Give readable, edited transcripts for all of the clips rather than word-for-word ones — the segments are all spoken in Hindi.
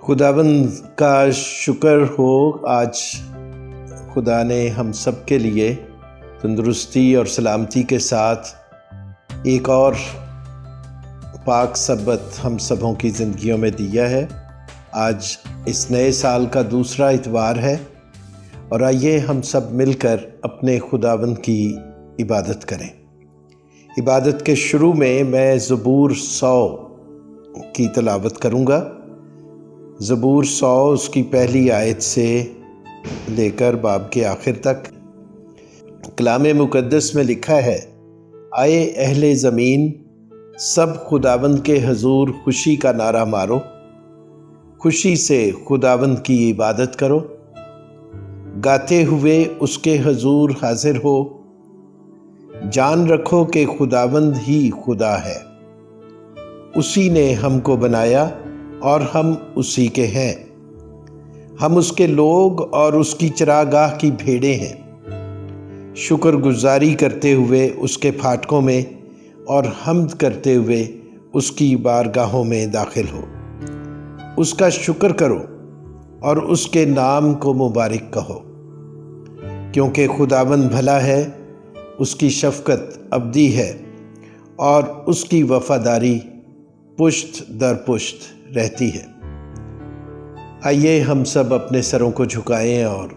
खुदावंद का शुक्र हो। आज खुदा ने हम सब के लिए तंदुरुस्ती और सलामती के साथ एक और पाक सबत हम सबों की ज़िंदगियों में दिया है। आज इस नए साल का दूसरा इतवार है और आइए हम सब मिलकर अपने खुदावंद की इबादत करें। इबादत के शुरू में मैं ज़बूर 100 की तलावत करूँगा। ज़बूर 100 उसकी पहली आयत से लेकर बाब के आखिर तक। कलाम मुक़द्दस में लिखा है, आए अहले ज़मीन, सब खुदावंद के हजूर खुशी का नारा मारो, खुशी से खुदावंद की इबादत करो, गाते हुए उसके हजूर हाजिर हो। जान रखो कि खुदावंद ही खुदा है, उसी ने हमको बनाया और हम उसी के हैं। हम उसके लोग और उसकी चरागाह की भेड़ें हैं। शुक्रगुजारी करते हुए उसके फाटकों में और हम्द करते हुए उसकी बारगाहों में दाखिल हो। उसका शुक्र करो और उसके नाम को मुबारक कहो, क्योंकि खुदावंद भला है, उसकी शफ़क़त अबदी है और उसकी वफ़ादारी पुश्त दर पुश्त रहती है। आइए हम सब अपने सरों को झुकाएं और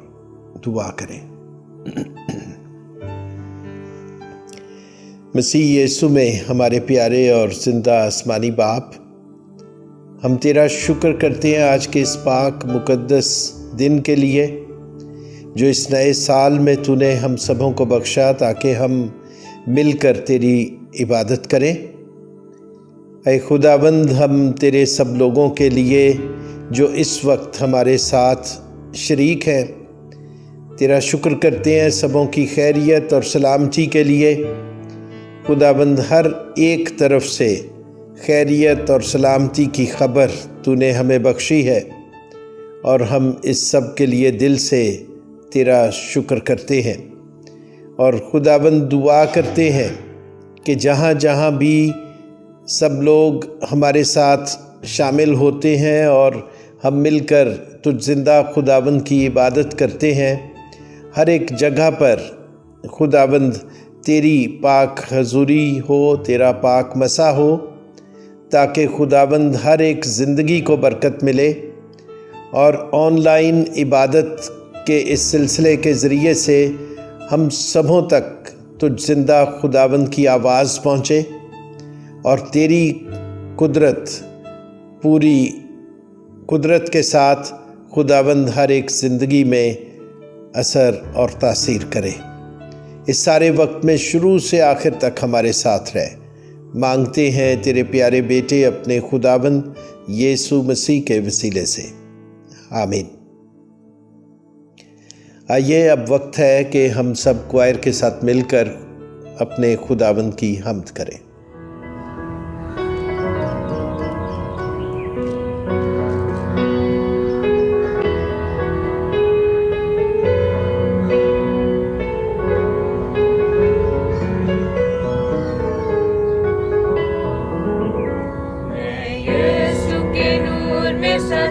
दुआ करें। मसीह यीशु में हमारे प्यारे और जिंदा आसमानी बाप, हम तेरा शुक्र करते हैं आज के इस पाक मुक़द्दस दिन के लिए, जो इस नए साल में तूने हम सबों को बख्शा ताकि हम मिलकर तेरी इबादत करें। ऐ खुदावंद, हम तेरे सब लोगों के लिए जो इस वक्त हमारे साथ शरीक हैं, तेरा शुक्र करते हैं सबों की खैरियत और सलामती के लिए। खुदावंद, हर एक तरफ से खैरियत और सलामती की ख़बर तूने हमें बख्शी है और हम इस सब के लिए दिल से तेरा शुक्र करते हैं। और खुदावंद, दुआ करते हैं कि जहाँ जहाँ भी सब लोग हमारे साथ शामिल होते हैं और हम मिलकर तुझ जिंदा खुदावंद की इबादत करते हैं, हर एक जगह पर खुदावंद तेरी पाक हजूरी हो, तेरा पाक मसा हो, ताकि खुदावंद हर एक ज़िंदगी को बरकत मिले और ऑनलाइन इबादत के इस सिलसिले के ज़रिए से हम सबों तक तुझ जिंदा खुदावंद की आवाज़ पहुँचे और तेरी कुदरत, पूरी कुदरत के साथ खुदावंद हर एक ज़िंदगी में असर और तासीर करे। इस सारे वक्त में शुरू से आखिर तक हमारे साथ रहे, मांगते हैं तेरे प्यारे बेटे अपने खुदावंद यीशु मसीह के वसीले से, आमीन। आइए, अब वक्त है कि हम सब क्वायर के साथ मिलकर अपने खुदावंद की हम्द करें।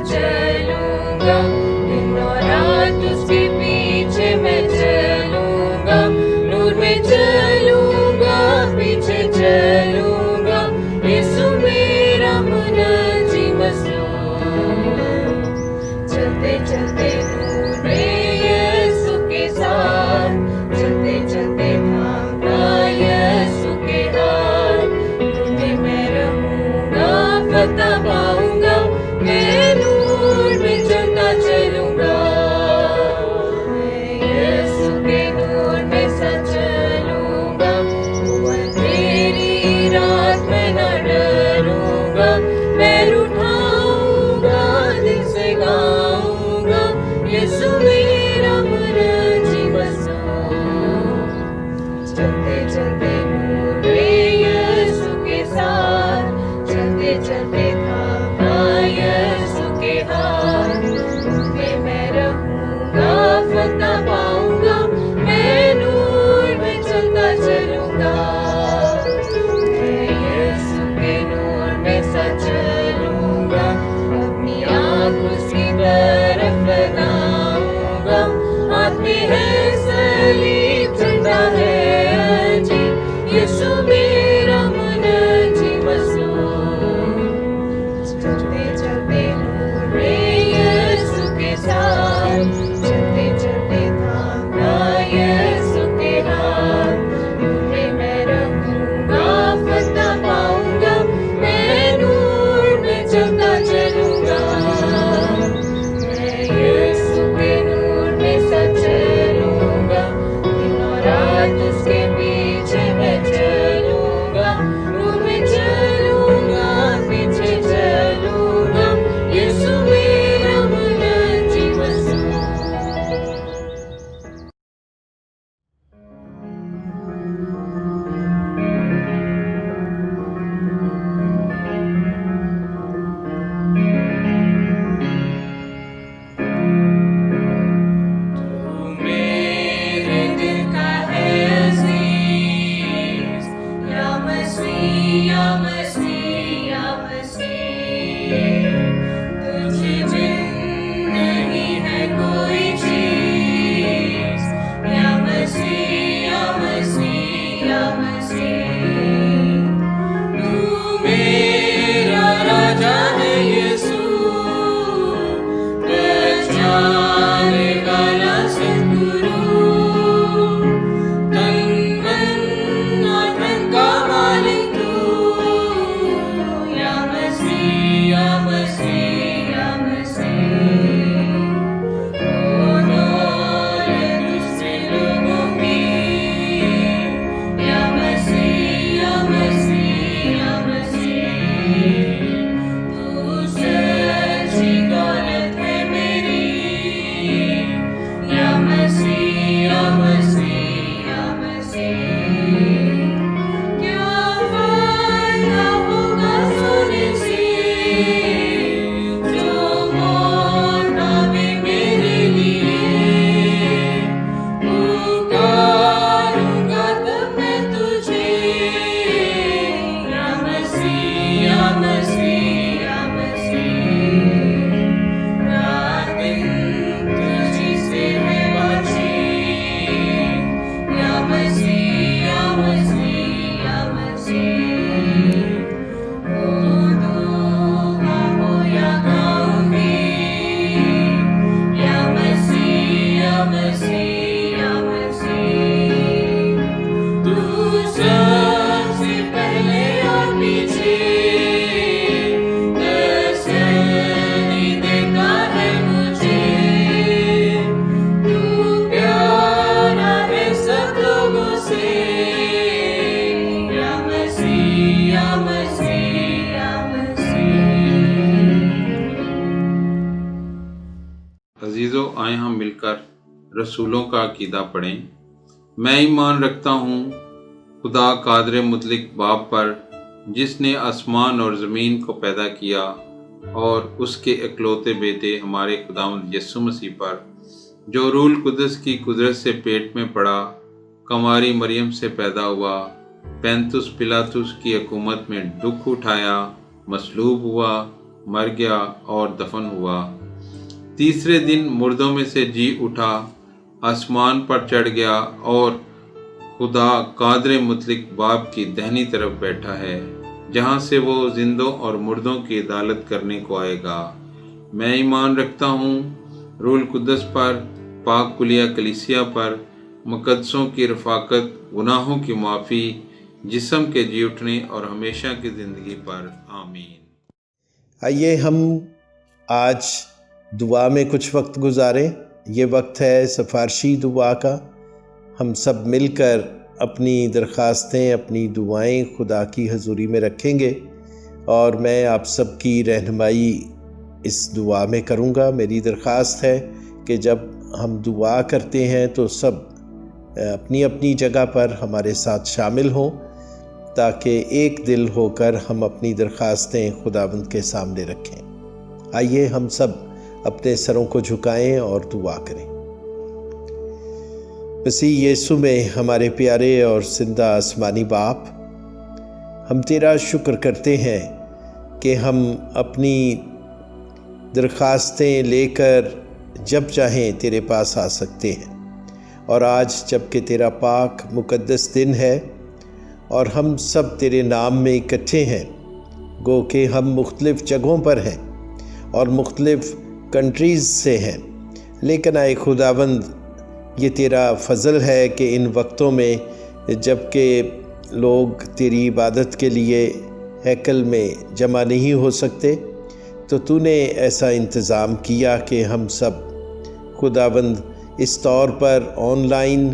चलूंगा, मैं यीशु के नूर में सा चलूंगा। अजीज़ों, आए हम मिलकर रसूलों का अकीदा पढ़ें। मैं ईमान रखता हूँ खुदा कादर मुतलिक बाप पर, जिसने आसमान और ज़मीन को पैदा किया, और उसके इकलौते बेटे हमारे खुदावंद यीशु मसीह पर, जो रूल कुदस की कुदरत से पेट में पड़ा, कमारी मरियम से पैदा हुआ, पैंतुस पिलातुस की हुकूमत में दुख उठाया, मसलूब हुआ, मर गया और दफन हुआ। तीसरे दिन मुर्दों में से जी उठा, आसमान पर चढ़ गया और खुदा कादर मुतलिक बाप की दाहिनी तरफ बैठा है, जहाँ से वो जिंदों और मुर्दों की अदालत करने को आएगा। मैं ईमान रखता हूँ रूल कुदस पर, पाक कुलिया कलीसिया पर, मुकद्दसों की रफ़ाकत, गुनाहों की माफ़ी, जिस्म के जी उठने और हमेशा की ज़िंदगी पर। आमीन। आइए हम आज दुआ में कुछ वक्त गुजारें। ये वक्त है सिफारशी दुआ का। हम सब मिलकर अपनी दरख्वास्तें, अपनी दुआएं खुदा की हजूरी में रखेंगे और मैं आप सब की रहनुमाई इस दुआ में करूँगा। मेरी दरख्वास्त है कि जब हम दुआ करते हैं तो सब अपनी अपनी जगह पर हमारे साथ शामिल हों, ताकि एक दिल होकर हम अपनी दरख्वास्तें खुदावंद के सामने रखें। आइए हम सब अपने सरों को झुकाएं और दुआ करें। मसीह यीशु में हमारे प्यारे और जिंदा आसमानी बाप, हम तेरा शुक्र करते हैं कि हम अपनी दरख्वास्तें लेकर जब चाहें तेरे पास आ सकते हैं और आज जबकि तेरा पाक मुक़द्दस दिन है और हम सब तेरे नाम में इकट्ठे हैं, गो कि हम मुख्तलिफ़ जगहों पर हैं और मुख्तलिफ़ कंट्रीज़ से हैं, लेकिन आए खुदावंद, ये तेरा फ़ज़ल है कि इन वक्तों में जबकि लोग तेरी इबादत के लिए हैकल में जमा नहीं हो सकते, तो तूने ऐसा इंतज़ाम किया कि हम सब खुदावंद इस तौर पर ऑनलाइन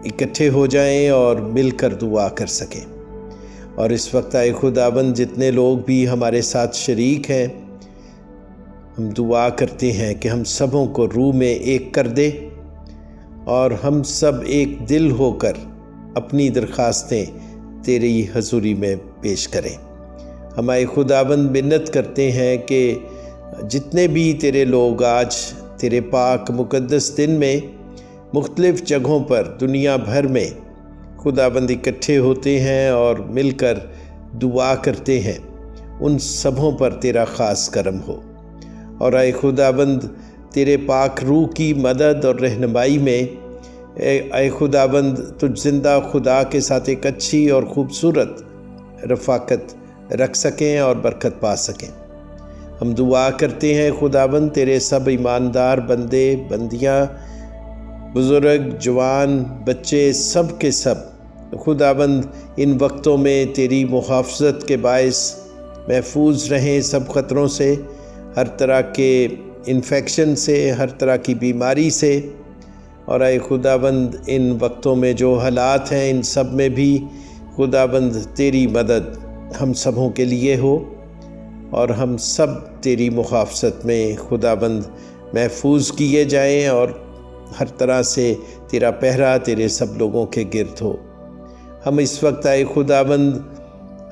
इकट्ठे हो जाएं और मिलकर दुआ कर सकें। और इस वक्त आए खुदावंद, जितने लोग भी हमारे साथ शरीक हैं, हम दुआ करते हैं कि हम सबों को रूह में एक कर दे और हम सब एक दिल होकर अपनी दरख्वास्तें तेरी हजूरी में पेश करें। हमारे खुदावंद मिन्नत करते हैं कि जितने भी तेरे लोग आज तेरे पाक मुक़द्दस दिन में मुख्तलिफ़ जगहों पर दुनिया भर में खुदावंद इकट्ठे होते हैं और मिलकर दुआ करते हैं, उन सबों पर तेरा ख़ास करम हो। और आए खुदावंद, तेरे पाक रूह की मदद और रहनुमाई में आए खुदावंद, तुझ जिंदा खुदा के साथ एक अच्छी और ख़ूबसूरत रफ़ाकत रख सकें और बरकत पा सकें। हम दुआ करते हैं खुदावंद, तेरे सब ईमानदार बंदे बंदियाँ, बुज़ुर्ग जवान बच्चे, सब के सब खुदावंद इन वक्तों में तेरी मुहाफ़ज़त के बायस महफूज रहें सब ख़तरों से, हर तरह के इन्फेक्शन से, हर तरह की बीमारी से। और आए खुदावंद, इन वक्तों में जो हालात हैं, इन सब में भी खुदावंद तेरी मदद हम सबों के लिए हो और हम सब तेरी मुहाफ़ज़त में खुदावंद महफूज किए जाएं और हर तरह से तेरा पहरा तेरे सब लोगों के गिर्द हो। हम इस वक्त आए खुदावंद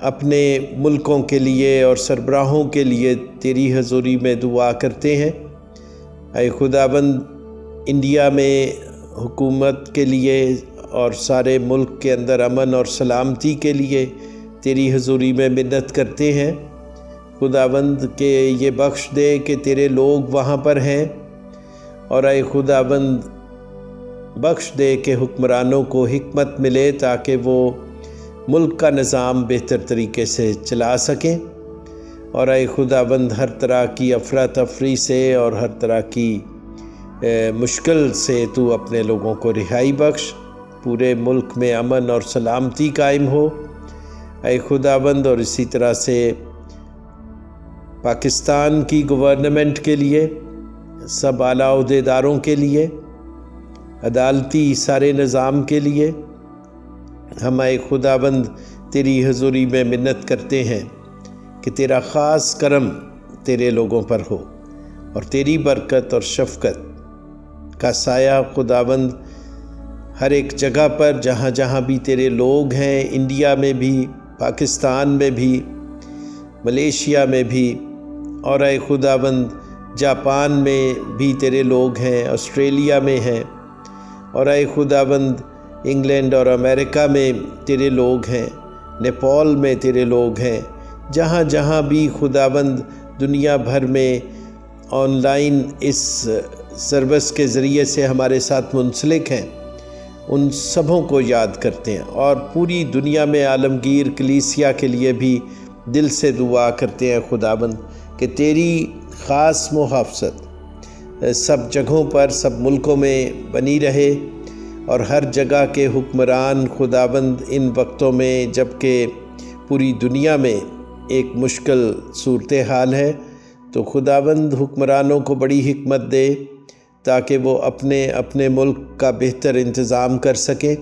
अपने मुल्कों के लिए और सरबराहों के लिए तेरी हजूरी में दुआ करते हैं। आए खुदावंद, इंडिया में हुकूमत के लिए और सारे मुल्क के अंदर अमन और सलामती के लिए तेरी हजूरी में मिन्नत करते हैं खुदावंद के ये बख्श दे कि तेरे लोग वहाँ पर हैं। और आए खुदावंद, बख्श दे कि हुक्मरानों को हिकमत मिले ताकि वो मुल्क का निज़ाम बेहतर तरीके से चला सकें। और आए खुदावंद, हर तरह की अफरा तफरी से और हर तरह की मुश्किल से तू अपने लोगों को रिहाई बख्श, पूरे मुल्क में अमन और सलामती कायम हो। आए खुदावंद, और इसी तरह से पाकिस्तान की गवर्नमेंट के लिए, सब आला ओहदेदारों के लिए, अदालती सारे निज़ाम के लिए हम आए खुदावंद तेरी हजूरी में मिन्नत करते हैं कि तेरा ख़ास करम तेरे लोगों पर हो और तेरी बरकत और शफ़क़त का साया खुदावंद हर एक जगह पर जहाँ जहाँ भी तेरे लोग हैं, इंडिया में भी, पाकिस्तान में भी, मलेशिया में भी, और आए खुदावंद जापान में भी तेरे लोग हैं, ऑस्ट्रेलिया में हैं, और आए खुदावंद इंग्लैंड और अमेरिका में तेरे लोग हैं, नेपाल में तेरे लोग हैं। जहाँ जहाँ भी खुदावंद दुनिया भर में ऑनलाइन इस सर्विस के ज़रिए से हमारे साथ मुंसलिक हैं, उन सबों को याद करते हैं और पूरी दुनिया में आलमगीर कलीसिया के लिए भी दिल से दुआ करते हैं खुदावंद कि तेरी ख़ास मुहाफ़ज़त सब जगहों पर, सब मुल्कों में बनी रहे और हर जगह के हुक्मरान खुदावंद इन वक्तों में, जबकि पूरी दुनिया में एक मुश्किल सूरत हाल है, तो खुदावंद हुक्मरानों को बड़ी हिकमत दे ताकि वो अपने अपने मुल्क का बेहतर इंतज़ाम कर सकें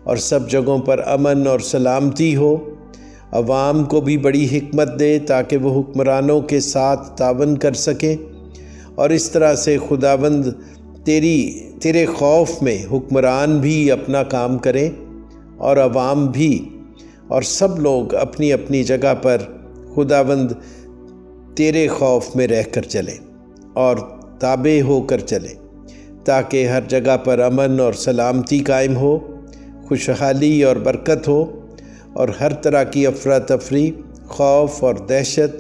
और सब जगहों पर अमन और सलामती हो। अवाम को भी बड़ी हिकमत दे ताकि वो हुक्मरानों के साथ तावन कर सकें और इस तरह से खुदावंद तेरे खौफ में हुक्मरान भी अपना काम करें और अवाम भी, और सब लोग अपनी अपनी जगह पर खुदावंद तेरे खौफ में रहकर चलें और ताबे होकर चलें, ताकि हर जगह पर अमन और सलामती कायम हो, खुशहाली और बरकत हो और हर तरह की अफरा तफरी, खौफ और दहशत,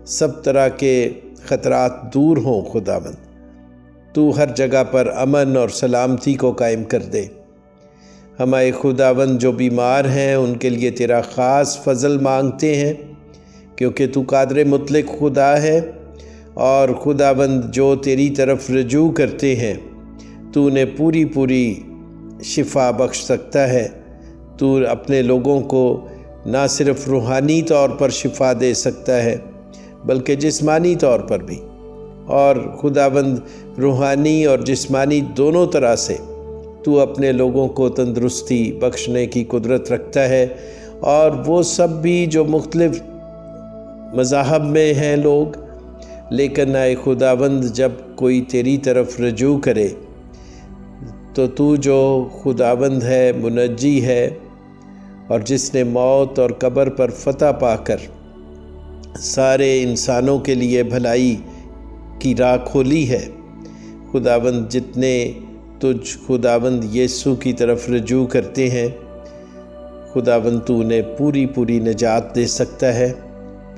सब तरह के ख़तरात दूर हों खुदावंद। तू हर जगह पर अमन और सलामती को कायम कर दे। हमारे खुदावंद जो बीमार हैं उनके लिए तेरा ख़ास फ़ज़ल मांगते हैं, क्योंकि तू कादर मुतलक खुदा है और खुदावंद जो तेरी तरफ रजू करते हैं तू उन्हें पूरी पूरी शिफा बख्श सकता है। तू अपने लोगों को ना सिर्फ रूहानी तौर पर शिफा दे सकता है बल्कि जिस्मानी तौर पर भी, और खुदावंद रूहानी और जिस्मानी दोनों तरह से तू अपने लोगों को तंदुरुस्ती बख्शने की कुदरत रखता है। और वो सब भी जो मुख्तलिफ़ मज़ाहब में हैं लोग, लेकिन आए खुदावंद जब कोई तेरी तरफ रजू करे तो तू जो खुदावंद है, मुनज्जी है, और जिसने मौत और कब्र पर फतह पाकर सारे इंसानों के लिए भलाई की राह खोली है, खुदावंद जितने तुझ खुदावंद यीशु की तरफ रजू करते हैं, खुदावंद तू उन्हें पूरी पूरी निजात दे सकता है,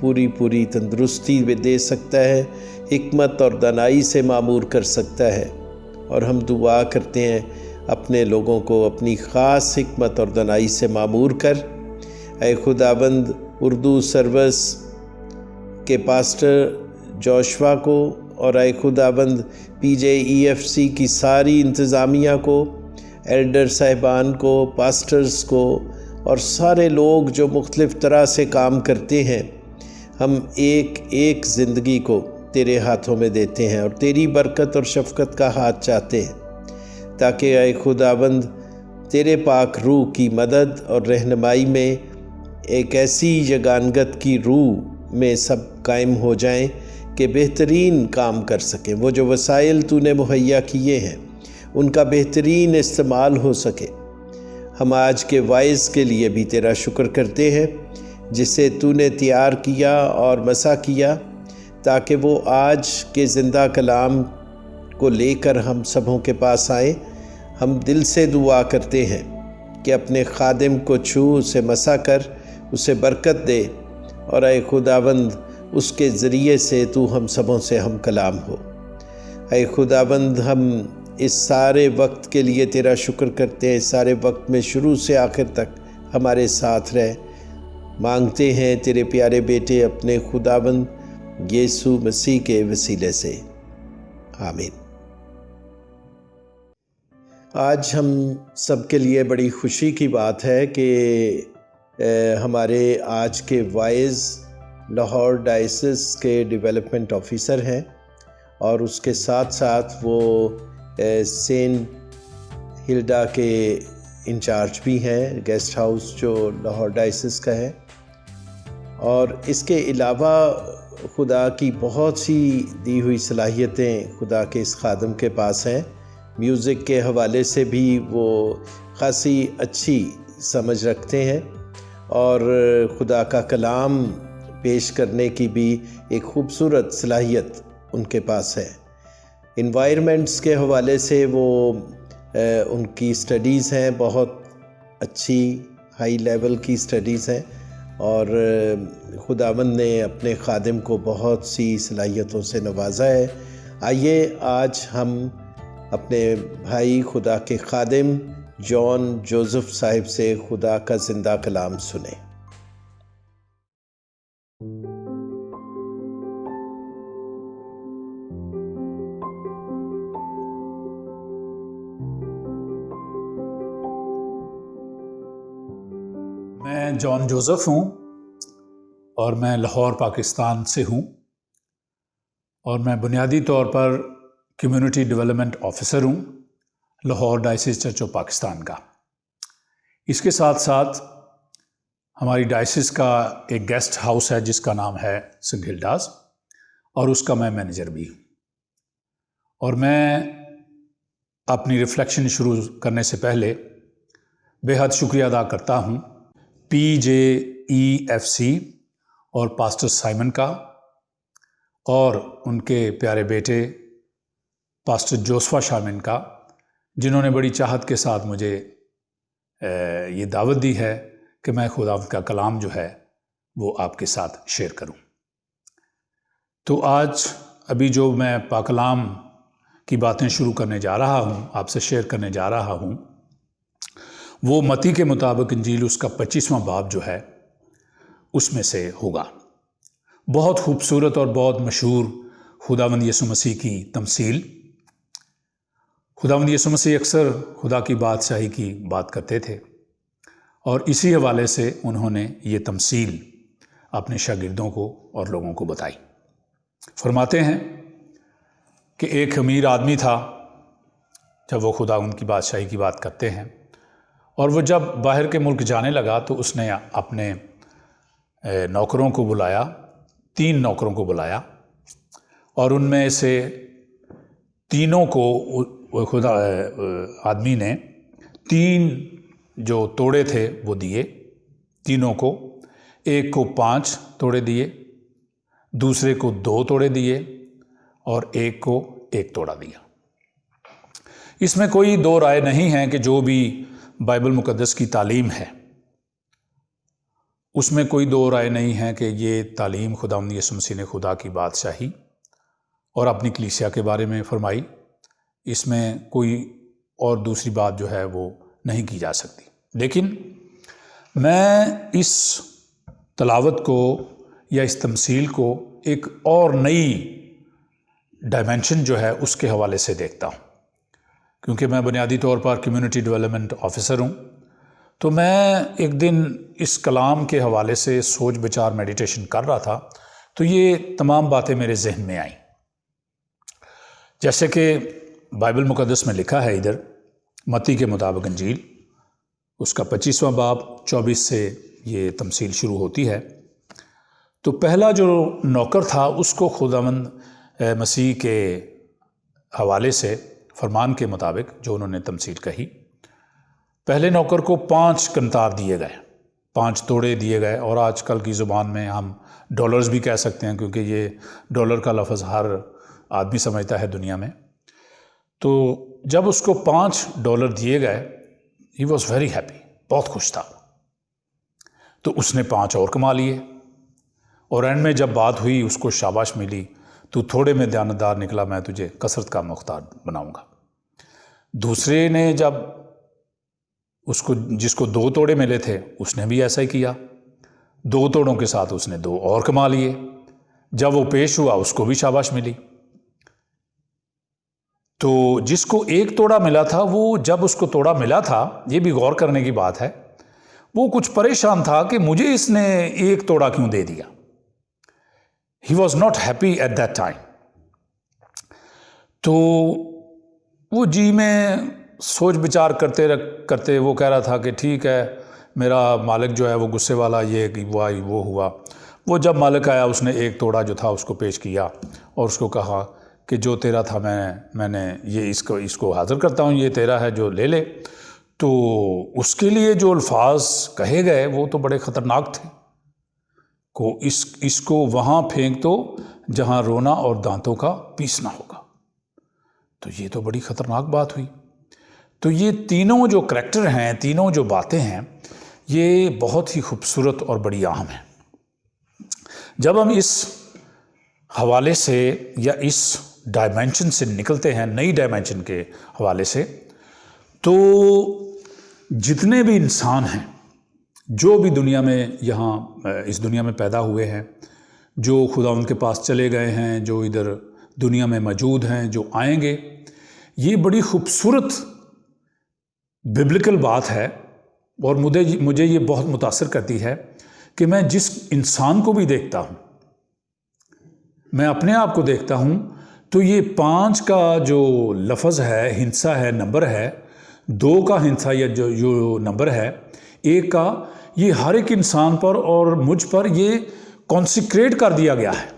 पूरी पूरी तंदुरुस्ती भी दे सकता है, हिकमत और दानाई से मामूर कर सकता है। और हम दुआ करते हैं अपने लोगों को अपनी ख़ास हिकमत और दानाई से मामूर कर। ऐ खुदाबंद उर्दू सर्विस के पास्टर जोशवा को और ऐ खुदाबंद PJEFC की सारी इंतज़ामिया को, एल्डर साहिबान को, पास्टर्स को और सारे लोग जो मुख्तलिफ़ तरह से काम करते हैं, हम एक एक ज़िंदगी को तेरे हाथों में देते हैं और तेरी बरकत और शफ़क़त का हाथ चाहते हैं, ताकि ऐ खुदाबंद तेरे पाक रूह की मदद और रहनुमाई में एक ऐसी यगानगत की रूह में सब कायम हो जाएं कि बेहतरीन काम कर सकें। वो जो वसाइल तूने मुहैया किए हैं उनका बेहतरीन इस्तेमाल हो सके। हम आज के वाइज़ के लिए भी तेरा शुक्र करते हैं जिसे तूने तैयार किया और मसा किया, ताकि वो आज के ज़िंदा कलाम को लेकर हम सबों के पास आए। हम दिल से दुआ करते हैं कि अपने खादिम को छू, उसे मसा कर, उसे बरकत दे, और ऐ खुदाबंद उसके ज़रिए से तू हम सबों से हम कलाम हो। ऐ खुदाबंद हम इस सारे वक्त के लिए तेरा शुक्र करते हैं, इस सारे वक्त में शुरू से आखिर तक हमारे साथ रह। मांगते हैं तेरे प्यारे बेटे अपने खुदाबंद यीशु मसीह के वसीले से, आमीन। आज हम सब के लिए बड़ी खुशी की बात है कि हमारे आज के वाइज़ लाहौर डायसिस के डेवलपमेंट ऑफिसर हैं और उसके साथ साथ वो सेंट हिल्डा के इंचार्ज भी हैं, गेस्ट हाउस जो लाहौर डायसिस का है। और इसके अलावा खुदा की बहुत सी दी हुई सलाहियतें खुदा के इस खादम के पास हैं। म्यूज़िक के हवाले से भी वो ख़ासी अच्छी समझ रखते हैं और खुदा का कलाम पेश करने की भी एक ख़ूबसूरत सलाहियत उनके पास है। इन्वायरमेंट्स के हवाले से वो उनकी स्टडीज़ हैं, बहुत अच्छी हाई लेवल की स्टडीज़ हैं और खुदावंद ने अपने खादिम को बहुत सी सलाहियतों से नवाजा है। आइए आज हम अपने भाई खुदा के खादिम जॉन जोसेफ साहिब से खुदा का ज़िंदा कलाम सुने। मैं जॉन जोसेफ हूँ और मैं लाहौर पाकिस्तान से हूँ और मैं बुनियादी तौर पर कम्युनिटी डेवलपमेंट ऑफिसर हूँ Lahore diocese church of Pakistan का। इसके साथ साथ हमारी डायसिस का एक गेस्ट हाउस है जिसका नाम है सेंट हिल्डास और उसका मैं मैनेजर भी हूँ। और मैं अपनी रिफ्लेक्शन शुरू करने से पहले बेहद शुक्रिया अदा करता हूँ PJEFC और पास्टर साइमन का और उनके प्यारे बेटे पास्टर जोशवा शामिन का, जिन्होंने बड़ी चाहत के साथ मुझे ये दावत दी है कि मैं खुदा का कलाम जो है वो आपके साथ शेयर करूं। तो आज अभी जो मैं पाकलाम की बातें शुरू करने जा रहा हूँ, आपसे शेयर करने जा रहा हूँ, वो मत्ती के मुताबिक इंजील उसका 25वां बाब जो है उसमें से होगा। बहुत खूबसूरत और बहुत मशहूर खुदावंद यीशु मसीह की तमसील। खुदावंद यीशु मसीह अक्सर खुदा की बादशाही की बात करते थे और इसी हवाले से उन्होंने ये तमसील अपने शागिर्दों को और लोगों को बताई। फरमाते हैं कि एक अमीर आदमी था, जब वो खुदा उनकी बादशाही की बात करते हैं, और वो जब बाहर के मुल्क जाने लगा तो उसने अपने नौकरों को बुलाया, 3 नौकरों को बुलाया, और उनमें से तीनों को खुदा आदमी ने 3 जो तोड़े थे वो दिए, तीनों को। एक को 5 तोड़े दिए, दूसरे को 2 तोड़े दिए और एक को 1 तोड़ा दिया। इसमें कोई 2 राय नहीं है कि जो भी बाइबल मुकद्दस की तालीम है उसमें कोई 2 राय नहीं है कि ये तालीम खुदावंद यीशु मसीह ने खुदा की बादशाही और अपनी कलीसिया के बारे में फरमाई। इसमें कोई और दूसरी बात जो है वो नहीं की जा सकती। लेकिन मैं इस तलावत को या इस तमसील को एक और नई डायमेंशन जो है उसके हवाले से देखता हूँ, क्योंकि मैं बुनियादी तौर पर कम्युनिटी डेवलपमेंट ऑफिसर हूँ। तो मैं एक दिन इस कलाम के हवाले से सोच विचार मेडिटेशन कर रहा था, तो ये तमाम बातें मेरे जहन में आईं। जैसे कि बाइबल मुकद्दस में लिखा है, इधर मत्ती के मुताबिक इंजील उसका 25वां बाब 24 से ये तमसील शुरू होती है। तो पहला जो नौकर था उसको खुदावंद मसीह के हवाले से फरमान के मुताबिक जो उन्होंने तमसील कही, पहले नौकर को 5 कंतार दिए गए, 5 तोड़े दिए गए, और आजकल की ज़ुबान में हम डॉलर्स भी कह सकते हैं, क्योंकि ये डॉलर का लफ्ज़ हर आदमी समझता है दुनिया में। तो जब उसको $5 दिए गए, ही वॉज वेरी हैप्पी, बहुत खुश था। तो उसने 5 और कमा लिए, और एंड में जब बात हुई उसको शाबाश मिली, तू थोड़े में दयानतदार निकला, मैं तुझे कसरत का मुख्तार बनाऊंगा। दूसरे ने जब उसको, जिसको 2 तोड़े मिले थे, उसने भी ऐसा ही किया, 2 तोड़ों के साथ उसने 2 और कमा लिए। जब वो पेश हुआ उसको भी शाबाश मिली। तो जिसको 1 तोड़ा मिला था, वो जब उसको तोड़ा मिला था, ये भी गौर करने की बात है, वो कुछ परेशान था कि मुझे इसने 1 तोड़ा क्यों दे दिया। He was not happy at that time. तो वो जी में सोच विचार करते वो कह रहा था कि ठीक है, मेरा मालिक जो है वो गुस्से वाला, ये हुआ वो हुआ। वो जब मालिक आया उसने 1 तोड़ा जो था उसको पेश किया और उसको कहा कि जो तेरा था मैंने ये इसको हाजिर करता हूँ, ये तेरा है, जो ले ले। तो उसके लिए जो अल्फाज कहे गए वो तो बड़े ख़तरनाक थे, को इसको वहाँ फेंक दो जहाँ रोना और दांतों का पीसना होगा। तो ये तो बड़ी ख़तरनाक बात हुई। तो ये तीनों जो करैक्टर हैं, तीनों जो बातें हैं, ये बहुत ही खूबसूरत और बड़ी अहम हैं। जब हम इस हवाले से या इस डायमेंशन से निकलते हैं, नई डायमेंशन के हवाले से, तो जितने भी इंसान हैं, जो भी दुनिया में यहाँ इस दुनिया में पैदा हुए हैं, जो खुदा उनके पास चले गए हैं, जो इधर दुनिया में मौजूद हैं, जो आएंगे, ये बड़ी खूबसूरत बिब्लिकल बात है। और मुझे ये बहुत मुतासर करती है कि मैं जिस इंसान को भी देखता हूँ, मैं अपने आप को देखता हूँ, तो ये 5 का जो लफ्ज़ है, हिंसा है, नंबर है, 2 का हिंसा या जो नंबर है, 1 का, ये हर एक इंसान पर और मुझ पर ये कॉन्सिक्रेट कर दिया गया है।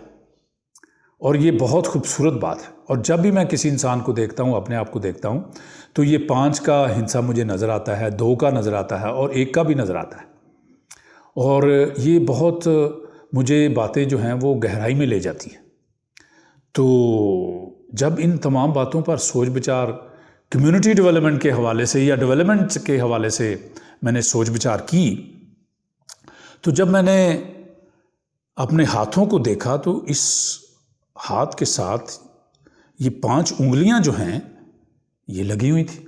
और ये बहुत खूबसूरत बात है। और जब भी मैं किसी इंसान को देखता हूँ, अपने आप को देखता हूँ, तो ये 5 का हिंसा मुझे नज़र आता है, 2 का नज़र आता है और 1 का भी नज़र आता है। और ये बहुत मुझे बातें जो हैं वो गहराई में ले जाती हैं। तो जब इन तमाम बातों पर सोच विचार कम्युनिटी डेवलपमेंट के हवाले से या डेवलपमेंट के हवाले से मैंने सोच विचार की, तो जब मैंने अपने हाथों को देखा, तो इस हाथ के साथ ये 5 उंगलियां जो हैं ये लगी हुई थी।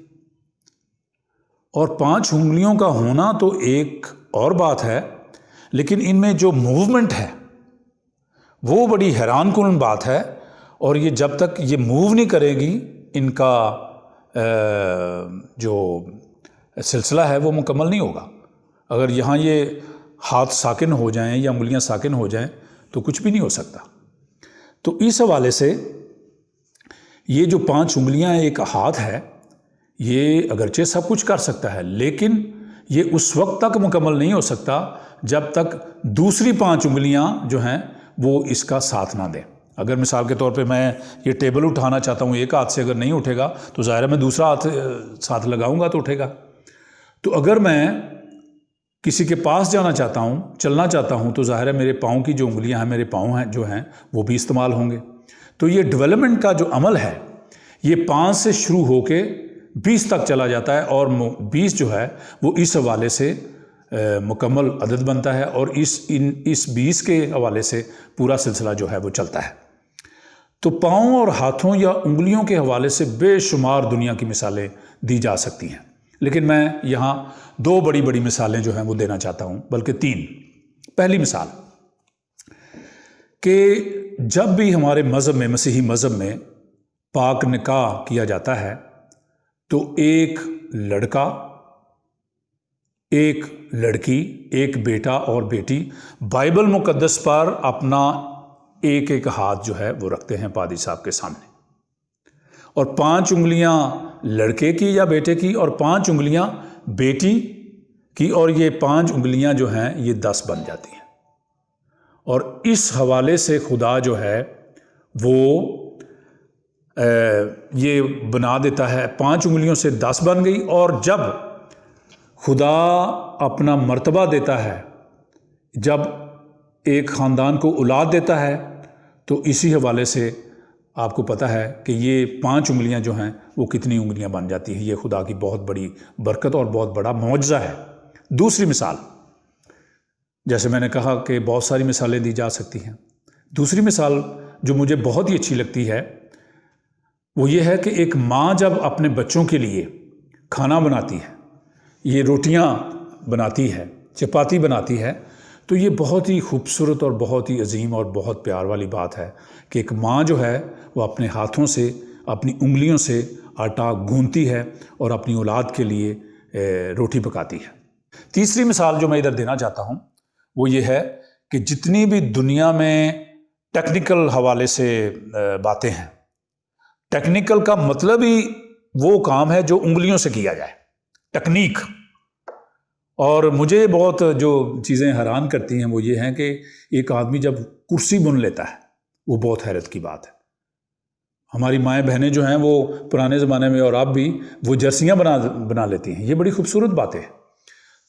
और 5 उंगलियों का होना तो एक और बात है, लेकिन इनमें जो मूवमेंट है वो बड़ी हैरानकुन बात है। और ये जब तक ये मूव नहीं करेगी, इनका जो सिलसिला है वो मुकम्मल नहीं होगा। अगर यहाँ ये हाथ साकिन हो जाएं या उंगलियां साकिन हो जाएं तो कुछ भी नहीं हो सकता। तो इस हवाले से ये जो 5 उंगलियां एक हाथ है, ये अगरचे सब कुछ कर सकता है, लेकिन ये उस वक्त तक मुकम्मल नहीं हो सकता जब तक दूसरी 5 उंगलियां जो हैं वो इसका साथ ना दें। अगर मिसाल के तौर पे मैं ये टेबल उठाना चाहता हूँ, एक हाथ से अगर नहीं उठेगा तो ज़ाहिर है मैं दूसरा हाथ साथ लगाऊंगा तो उठेगा। तो अगर मैं किसी के पास जाना चाहता हूँ, चलना चाहता हूँ, तो ज़ाहिर है मेरे पाँव की जो उंगलियाँ हैं, मेरे पाँव हैं जो हैं वो भी इस्तेमाल होंगे। तो ये डेवलपमेंट का जो अमल है ये 5 से शुरू होके 20 तक चला जाता है, और 20 जो है वो इस हवाले से मुकम्मल अदद बनता है, और इस 20 के हवाले से पूरा सिलसिला जो है वो चलता है। तो पाँव और हाथों या उंगलियों के हवाले से बेशुमार दुनिया की मिसालें दी जा सकती हैं, लेकिन मैं यहाँ 2 बड़ी बड़ी मिसालें जो हैं वो देना चाहता हूँ, बल्कि 3। पहली मिसाल कि जब भी हमारे मज़हब में, मसीही मज़हब में पाक निकाह किया जाता है तो एक लड़का, एक लड़की, एक बेटा और बेटी बाइबल मुकद्दस पर अपना एक एक हाथ जो है वो रखते हैं पादी साहब के सामने, और 5 उंगलियां लड़के की या बेटे की और 5 उंगलियां बेटी की, और ये 5 उंगलियां जो हैं ये 10 बन जाती हैं। और इस हवाले से खुदा जो है वो ये बना देता है, 5 उंगलियों से 10 बन गई। और जब खुदा अपना मर्तबा देता है, जब एक ख़ानदान को औलाद देता है, तो इसी हवाले से आपको पता है कि ये 5 उंगलियां जो हैं वो कितनी उंगलियां बन जाती हैं। ये खुदा की बहुत बड़ी बरकत और बहुत बड़ा मौजज़ा है। दूसरी मिसाल, जैसे मैंने कहा कि बहुत सारी मिसालें दी जा सकती हैं। दूसरी मिसाल जो मुझे बहुत ही अच्छी लगती है वो ये है कि एक माँ जब अपने बच्चों के लिए खाना बनाती है, ये रोटियां बनाती है, चपाती बनाती है, तो ये बहुत ही खूबसूरत और बहुत ही अजीम और बहुत प्यार वाली बात है कि एक माँ जो है वो अपने हाथों से, अपनी उंगलियों से आटा गूंथती है और अपनी औलाद के लिए रोटी पकाती है। तीसरी मिसाल जो मैं इधर देना चाहता हूँ वो ये है कि जितनी भी दुनिया में टेक्निकल हवाले से बातें हैं, टेक्निकल का मतलब ही वो काम है जो उंगलियों से किया जाए, टेक्निक। और मुझे बहुत जो चीज़ें हैरान करती हैं वो ये हैं कि एक आदमी जब कुर्सी बुन लेता है वो बहुत हैरत की बात है। हमारी माएँ बहनें जो हैं वो पुराने ज़माने में और अब भी वो जर्सियाँ बना लेती हैं, ये बड़ी खूबसूरत बातें हैं।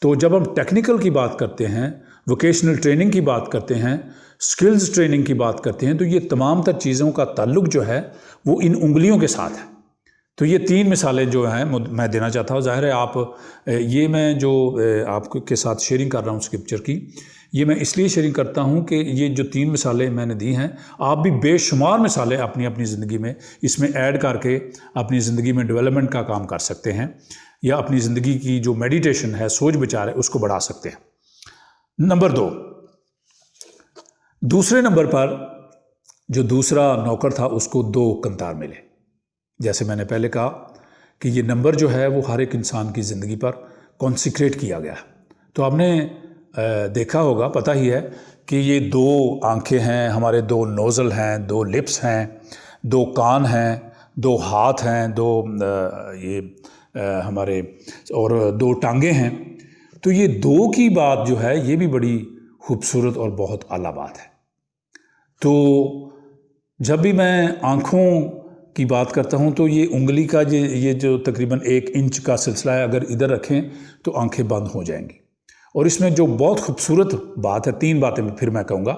तो जब हम टेक्निकल की बात करते हैं, वोकेशनल ट्रेनिंग की बात करते हैं, स्किल्स ट्रेनिंग की बात करते हैं, तो ये तमाम तर चीज़ों का ताल्लुक जो है वो इन उंगलियों के साथ है। तो ये 3 मिसालें जो हैं मैं देना चाहता हूँ। ज़ाहिर है आप ये मैं जो आपके साथ शेयरिंग कर रहा हूँ स्क्रिप्चर की, ये मैं इसलिए शेयरिंग करता हूँ कि ये जो 3 मिसालें मैंने दी हैं, आप भी बेशुमार मिसालें अपनी अपनी ज़िंदगी में इसमें ऐड करके अपनी ज़िंदगी में डेवलपमेंट का काम कर सकते हैं, या अपनी ज़िंदगी की जो मेडिटेशन है, सोच विचार है, उसको बढ़ा सकते हैं। नंबर 2, दूसरे नंबर पर जो दूसरा नौकर था उसको 2 कंतार मिले। जैसे मैंने पहले कहा कि ये नंबर जो है वो हर एक इंसान की ज़िंदगी पर कॉन्सिक्रेट किया गया है। तो आपने देखा होगा, पता ही है कि ये 2 आंखें हैं, हमारे 2 नोज़ल हैं, 2 लिप्स हैं, 2 कान हैं, 2 हाथ हैं, 2 हमारे और 2 टांगें हैं। तो ये 2 की बात जो है ये भी बड़ी खूबसूरत और बहुत आला बात है। तो जब भी मैं आँखों की बात करता हूँ तो ये उंगली का ये जो तकरीबन 1 इंच का सिलसिला है, अगर इधर रखें तो आंखें बंद हो जाएंगी। और इसमें जो बहुत खूबसूरत बात है, 3 बातें फिर मैं कहूँगा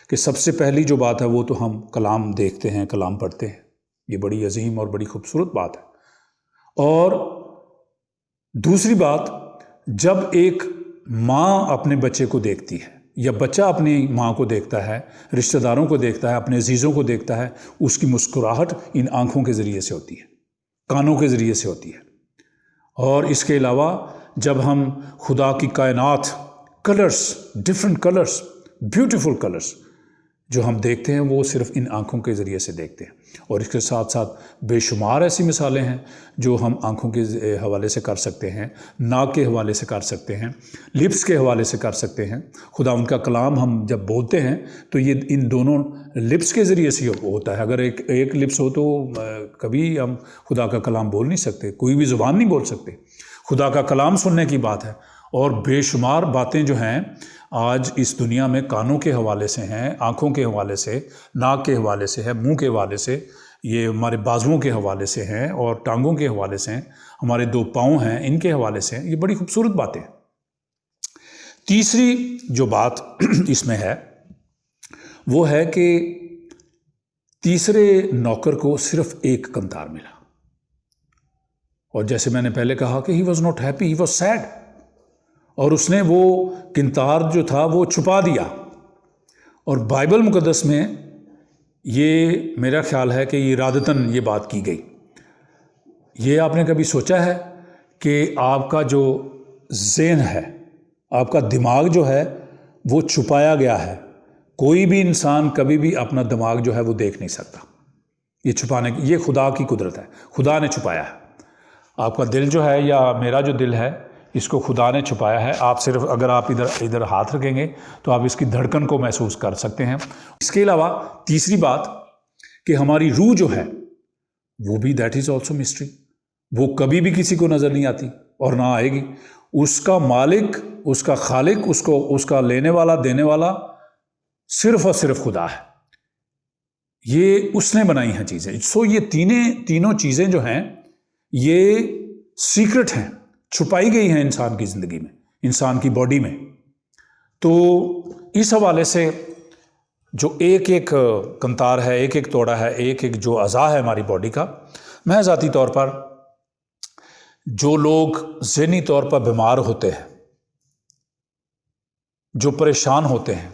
कि सबसे पहली जो बात है वो तो हम कलाम देखते हैं, कलाम पढ़ते हैं, ये बड़ी अजीम और बड़ी खूबसूरत बात है। और दूसरी बात, जब एक माँ अपने बच्चे को देखती है या बच्चा अपनी माँ को देखता है, रिश्तेदारों को देखता है, अपने अजीज़ों को देखता है, उसकी मुस्कुराहट इन आँखों के ज़रिए से होती है, कानों के ज़रिए से होती है। और इसके अलावा जब हम खुदा की कायनात, colours, different colours, beautiful colours जो हम देखते हैं वो सिर्फ इन आँखों के ज़रिए से देखते हैं। और इसके साथ साथ बेशुमार ऐसी मिसालें हैं जो हम आँखों के हवाले से कर सकते हैं, नाक के हवाले से कर सकते हैं, लिप्स के हवाले से कर सकते हैं। खुदा उनका कलाम हम जब बोलते हैं तो ये इन दोनों लिप्स के ज़रिए से होता है। अगर एक लिप्स हो तो कभी हम खुदा का कलाम बोल नहीं सकते, कोई भी ज़ुबान नहीं बोल सकते। खुदा का कलाम सुनने की बात है। और बेशुमार बातें जो हैं आज इस दुनिया में कानों के हवाले से हैं, आँखों के हवाले से, नाक के हवाले से है, मुंह के हवाले से, ये हमारे बाजुओं के हवाले से हैं और टांगों के हवाले से हैं, हमारे 2 पाँव हैं इनके हवाले से हैं। ये बड़ी खूबसूरत बातें हैं। तीसरी जो बात इसमें है वो है कि तीसरे नौकर को सिर्फ एक कंतार मिला, और जैसे मैंने पहले कहा कि he was not happy, he was sad, और उसने वो किंतार जो था वो छुपा दिया। और बाइबल मुकद्दस में ये मेरा ख्याल है कि इरादतन ये बात की गई। ये आपने कभी सोचा है कि आपका जो ज़हन है, आपका दिमाग जो है वो छुपाया गया है? कोई भी इंसान कभी भी अपना दिमाग जो है वो देख नहीं सकता। ये छुपाने की, ये खुदा की कुदरत है, खुदा ने छुपाया है। आपका दिल जो है या मेरा जो दिल है, इसको खुदा ने छुपाया है। आप सिर्फ अगर आप इधर हाथ रखेंगे तो आप इसकी धड़कन को महसूस कर सकते हैं। इसके अलावा तीसरी बात कि हमारी रूह जो है वो भी, दैट इज़ ऑल्सो मिस्ट्री। वो कभी भी किसी को नज़र नहीं आती और ना आएगी। उसका मालिक, उसका खालिक, उसका लेने वाला, देने वाला सिर्फ और सिर्फ खुदा है। ये उसने बनाई हैं चीज़ें। सो ये तीनों चीज़ें जो हैं ये सीक्रेट हैं, छुपाई गई हैं इंसान की ज़िंदगी में, इंसान की बॉडी में। तो इस हवाले से जो एक एक कंतार है, एक एक तोड़ा है, एक एक जो अज़ा है हमारी बॉडी का, मैं ज़ाती तौर पर जो लोग ज़हनी तौर पर बीमार होते हैं, जो परेशान होते हैं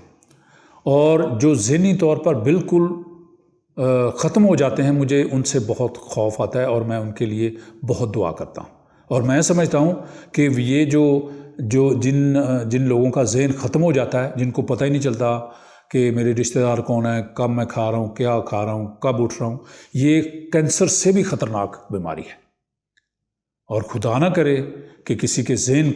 और जो ज़हनी तौर पर बिल्कुल ख़त्म हो जाते हैं, मुझे उनसे बहुत खौफ आता है और मैं उनके लिए बहुत दुआ करता हूँ। और मैं समझता हूँ कि ये जिन लोगों का ज़हन ख़त्म हो जाता है, जिनको पता ही नहीं चलता कि मेरे रिश्तेदार कौन है, कब मैं खा रहा हूँ, क्या खा रहा हूँ, कब उठ रहा हूँ, ये कैंसर से भी ख़तरनाक बीमारी है। और खुदा ना करे कि किसी के ज़हन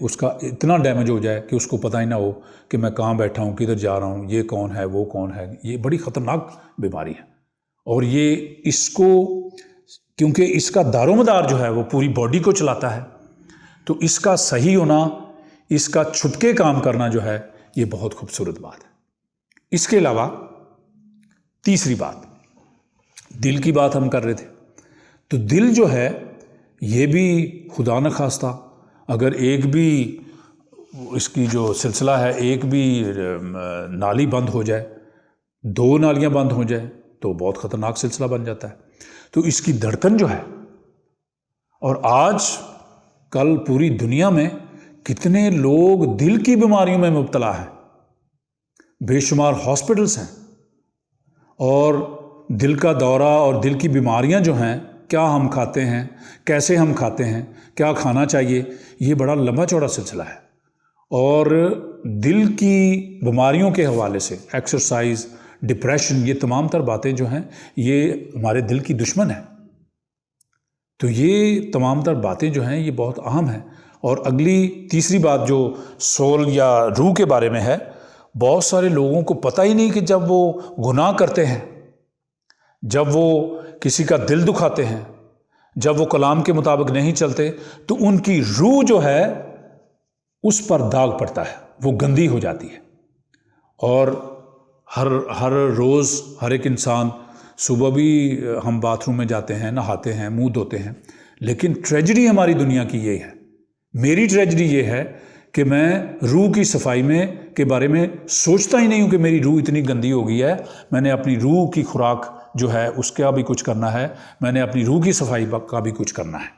उसका इतना डैमेज हो जाए कि उसको पता ही ना हो कि मैं कहाँ बैठा हूँ, किधर जा रहा हूँ, ये कौन है, वो कौन है। ये बड़ी ख़तरनाक बीमारी है। और ये इसको, क्योंकि इसका दारोमदार जो है वो पूरी बॉडी को चलाता है, तो इसका सही होना, इसका छुपके काम करना जो है, ये बहुत खूबसूरत बात है। इसके अलावा तीसरी बात, दिल की बात हम कर रहे थे, तो दिल जो है ये भी खुदा न खास्ता अगर एक भी इसकी जो सिलसिला है, एक भी नाली बंद हो जाए, 2 नालियां बंद हो जाए तो बहुत ख़तरनाक सिलसिला बन जाता है। तो इसकी धड़कन जो है, और आज कल पूरी दुनिया में कितने लोग दिल की बीमारियों में मुब्तला हैं, बेशुमार हॉस्पिटल्स हैं, और दिल का दौरा और दिल की बीमारियां जो हैं, क्या हम खाते हैं, कैसे हम खाते हैं, क्या खाना चाहिए, ये बड़ा लंबा चौड़ा सिलसिला है। और दिल की बीमारियों के हवाले से एक्सरसाइज, डिप्रेशन, ये तमाम तर बातें जो हैं ये हमारे दिल की दुश्मन है। तो ये तमाम तर बातें जो हैं ये बहुत अहम हैं। और अगली तीसरी बात जो सोल या रूह के बारे में है, बहुत सारे लोगों को पता ही नहीं कि जब वो गुनाह करते हैं, जब वो किसी का दिल दुखाते हैं, जब वो कलाम के मुताबिक नहीं चलते, तो उनकी रूह जो है उस पर दाग पड़ता है, वो गंदी हो जाती है। और हर रोज़ हर एक इंसान, सुबह भी हम बाथरूम में जाते हैं, नहाते हैं, मुंह धोते हैं, लेकिन ट्रेजेडी हमारी दुनिया की ये है, मेरी ट्रेजेडी ये है कि मैं रूह की सफाई के बारे में सोचता ही नहीं हूँ कि मेरी रूह इतनी गंदी हो गई है। मैंने अपनी रूह की खुराक जो है उसका भी कुछ करना है, मैंने अपनी रूह की सफाई का भी कुछ करना है।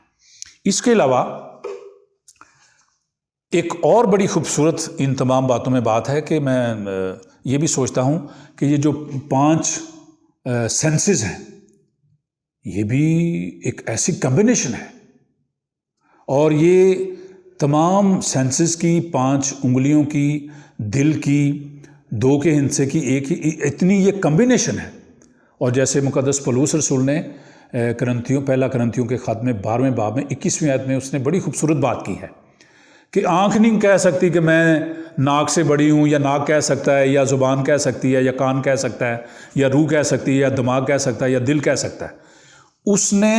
इसके अलावा एक और बड़ी खूबसूरत इन तमाम बातों में बात है कि मैं ये भी सोचता हूँ कि ये जो 5 सेंसेस हैं, ये भी एक ऐसी कॉम्बिनेशन है, और ये तमाम सेंसेस की, 5 उंगलियों की, दिल की, 2 के हिस्से की, एक ही, इतनी ये कॉम्बिनेशन है। और जैसे मुक़द्दस पौलुस रसूल ने पहला करंथियों के ख़त में 12वें बाब में 21वीं आयत में उसने बड़ी खूबसूरत बात की है कि आँख नहीं कह सकती कि मैं नाक से बड़ी हूँ, या नाक कह सकता है, या ज़ुबान कह सकती है, या कान कह सकता है, या रूह कह सकती है, या दिमाग कह सकता है, या दिल कह सकता है। उसने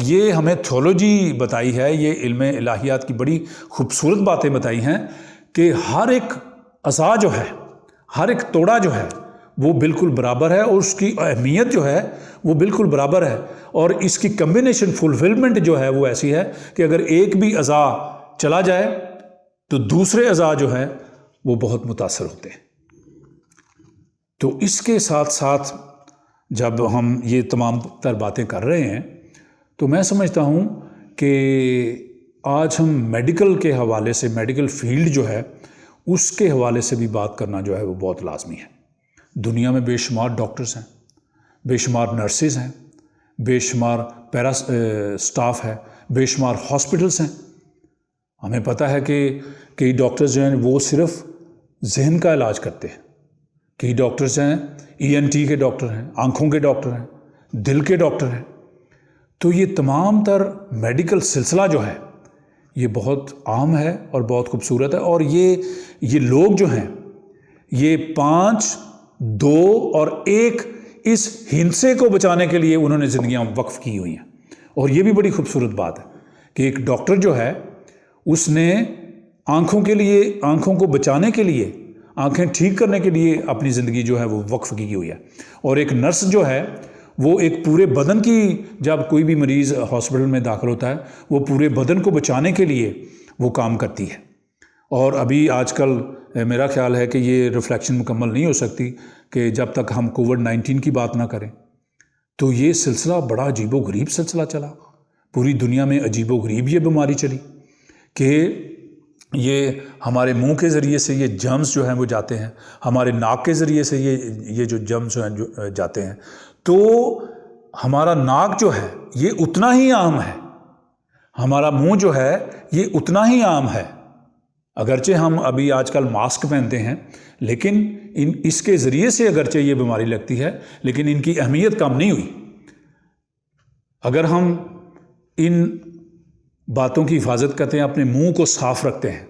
ये हमें थियोलॉजी बताई है, ये इल्म इलाहियात की बड़ी खूबसूरत बातें बताई हैं कि हर एक अज़ा जो है, हर एक तोड़ा जो है वो बिल्कुल बराबर है, और उसकी अहमियत जो है वो बिल्कुल बराबर है, और इसकी कम्बिनेशन, फुलफिलमेंट जो है वो ऐसी है कि अगर एक भी अज़ा चला जाए तो दूसरे अज़ा जो है वो बहुत मुतासर होते हैं। तो इसके साथ साथ जब हम ये तमाम तर बातें कर रहे हैं तो मैं समझता हूँ कि आज हम मेडिकल के हवाले से, मेडिकल फील्ड जो है उसके हवाले से भी बात करना जो है वो बहुत लाजमी है। दुनिया में बेशुमार डॉक्टर्स हैं, बेशुमार नर्सेज हैं, बेशुमार पैरा स्टाफ है, बेशुमार हॉस्पिटल्स हैं। हमें पता है कि कई डॉक्टर्स जो हैं वो सिर्फ जहन का इलाज करते हैं, कई डॉक्टर्स हैं ENT के डॉक्टर हैं, आँखों के डॉक्टर हैं, दिल के डॉक्टर हैं। तो ये तमाम तर मेडिकल सिलसिला जो है ये बहुत आम है और बहुत खूबसूरत है, और ये लोग जो हैं ये 5, 2 और 1 इस हिंसे को बचाने के लिए उन्होंने ज़िंदगियाँ वक्फ की हुई हैं। और ये भी बड़ी खूबसूरत बात है कि एक डॉक्टर जो है उसने आँखों के लिए, आँखों को बचाने के लिए, आँखें ठीक करने के लिए अपनी ज़िंदगी जो है वो वक्फ की हुई है। और एक नर्स जो है वो एक पूरे बदन की, जब कोई भी मरीज़ हॉस्पिटल में दाखिल होता है वो पूरे बदन को बचाने के लिए वो काम करती है। और अभी आजकल मेरा ख्याल है कि ये रिफ्लेक्शन मुकम्मल नहीं हो सकती कि जब तक हम कोविड-19 की बात ना करें। तो ये सिलसिला बड़ा अजीबोगरीब सिलसिला चला, पूरी दुनिया में अजीबोगरीब ये बीमारी चली कि ये हमारे मुंह के ज़रिए से ये जर्म्स जो हैं वो जाते हैं, हमारे नाक के ज़रिए से ये जो जर्म्स जो हैं जो जाते हैं। तो हमारा नाक जो है ये उतना ही आम है, हमारा मुंह जो है ये उतना ही आम है। अगरचे हम अभी आजकल मास्क पहनते हैं, लेकिन इसके ज़रिए से अगरचे ये बीमारी लगती है, लेकिन इनकी अहमियत कम नहीं हुई। अगर हम इन बातों की हिफाजत करते हैं, अपने मुंह को साफ़ रखते हैं,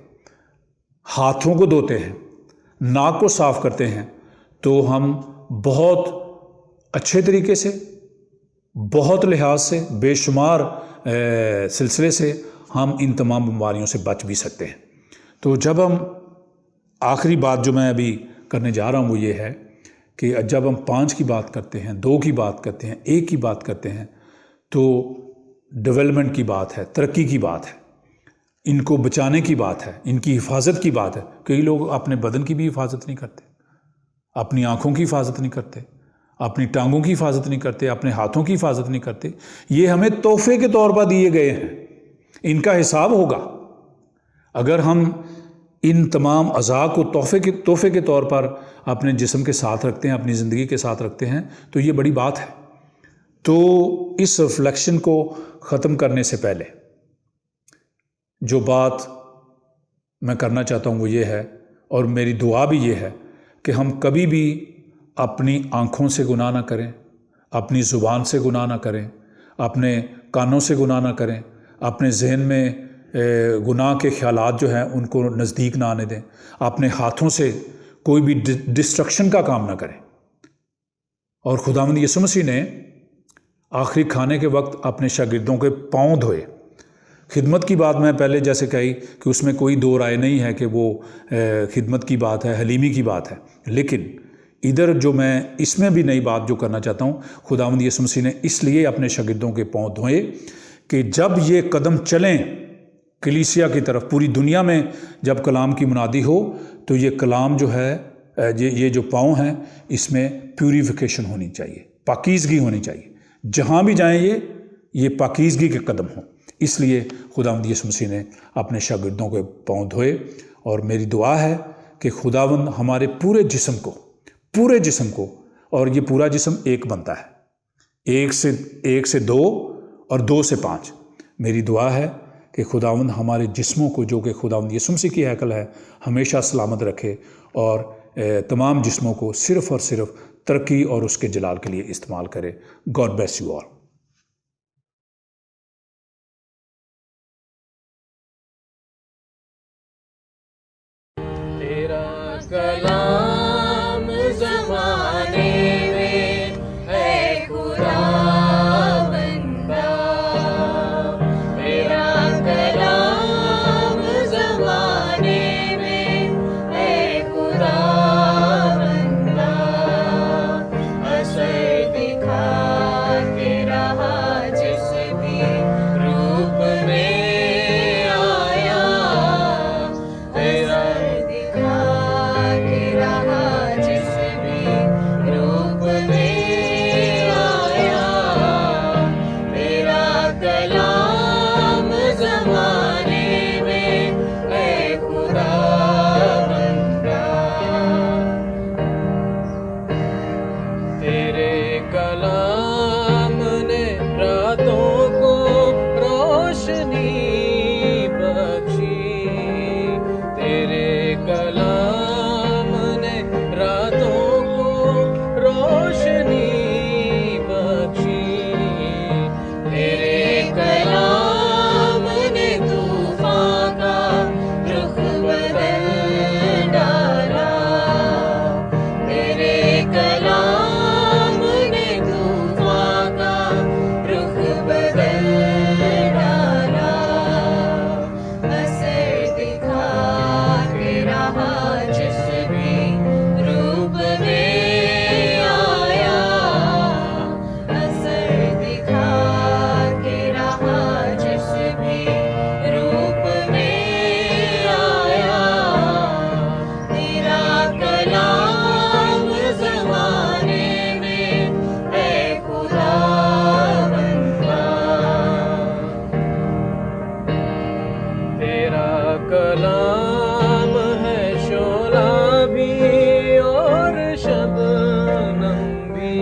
हाथों को धोते हैं, नाक को साफ़ करते हैं, तो हम बहुत अच्छे तरीके से, बहुत लिहाज से, बेशुमार सिलसिले से हम इन तमाम बीमारियों से बच भी सकते हैं। तो जब हम, आखिरी बात जो मैं अभी करने जा रहा हूँ वो ये है कि जब हम 5 की बात करते हैं, 2 की बात करते हैं, 1 की बात करते हैं, तो डेवलपमेंट की बात है, तरक्की की बात है, इनको बचाने की बात है, इनकी हिफाजत की बात है। कई लोग अपने बदन की भी हिफाजत नहीं करते, अपनी आँखों की हिफाजत नहीं करते, अपनी टांगों की हिफाजत नहीं करते, अपने हाथों की हिफाजत नहीं करते। ये हमें तोहफे के तौर पर दिए गए हैं, इनका हिसाब होगा। अगर हम इन तमाम अज़ा को तोहफे के तौर पर अपने जिस्म के साथ रखते हैं, अपनी ज़िंदगी के साथ रखते हैं, तो ये बड़ी बात है। तो इस रिफ्लेक्शन को ख़त्म करने से पहले जो बात मैं करना चाहता हूँ वो ये है, और मेरी दुआ भी ये है कि हम कभी भी अपनी आँखों से गुनाह ना करें, अपनी ज़ुबान से गुनाह ना करें, अपने कानों से गुनाह ना करें, अपने जहन में गुनाह के ख़यालात जो हैं उनको नज़दीक ना आने दें, अपने हाथों से कोई भी डिस्ट्रक्शन का काम ना करें। और खुदावंद यीशु मसीह ने आखिरी खाने के वक्त अपने शागिर्दों के पाँव धोए। खिदमत की बात मैं पहले जैसे कही कि उसमें कोई दो राय नहीं है कि वो खिदमत की बात है, हलीमी की बात है, लेकिन इधर जो मैं इसमें भी नई बात जो करना चाहता हूँ, खुदावंद यीशु मसीह ने इसलिए अपने शागिर्दों के पाँव धोए कि जब ये कदम चलें कलीसिया की तरफ, पूरी दुनिया में जब कलाम की मुनादी हो, तो ये कलाम जो है, ये जो पाँव हैं, इसमें प्यूरिफिकेशन होनी चाहिए, पाकीज़गी होनी चाहिए। जहाँ भी जाएं ये पाकीज़गी के कदम हों। इसलिए खुदावंद यीशु मसीह ने अपने शागिर्दों के पाँव धोए। और मेरी दुआ है कि खुदावंद हमारे पूरे जिस्म को, और ये पूरा जिस्म एक बनता है, एक से दो और दो से पाँच। मेरी दुआ है कि खुदावंद हमारे जिस्मों को, जो कि खुदावंद यीशु मसीह की हैकल है, हमेशा सलामत रखे और तमाम जिस्मों को सिर्फ़ और सिर्फ तरक्की और उसके जलाल के लिए इस्तेमाल करे। God bless you all. तेरा कलाम ज़माने में है खुदावंदा, तेरा कलाम ज़माने में है खुदावंदा। असर दिखा के रहा जिस भी रूप में आया, तेरा जिस भी रूप में आया, तेरा कलाम ज़माने में है खुदावंदा। तेरे कलाम ने रातों को रोशनी बख्शी, तेरे कलाम रातों को रोशनी बख्शी, तेरे कलाम ने तूफान का रुख बदल डाला, तेरे कलाम ने तूफान का रुख बदल डाला। असर दिखा के रहा जिस भी रूप में आया, असर दिखा के रहा जिस भी रूप में आया, तेरा कलाम ज़माने में है खुदावंदा। तेरा कलाम है शोला भी और शबनम भी,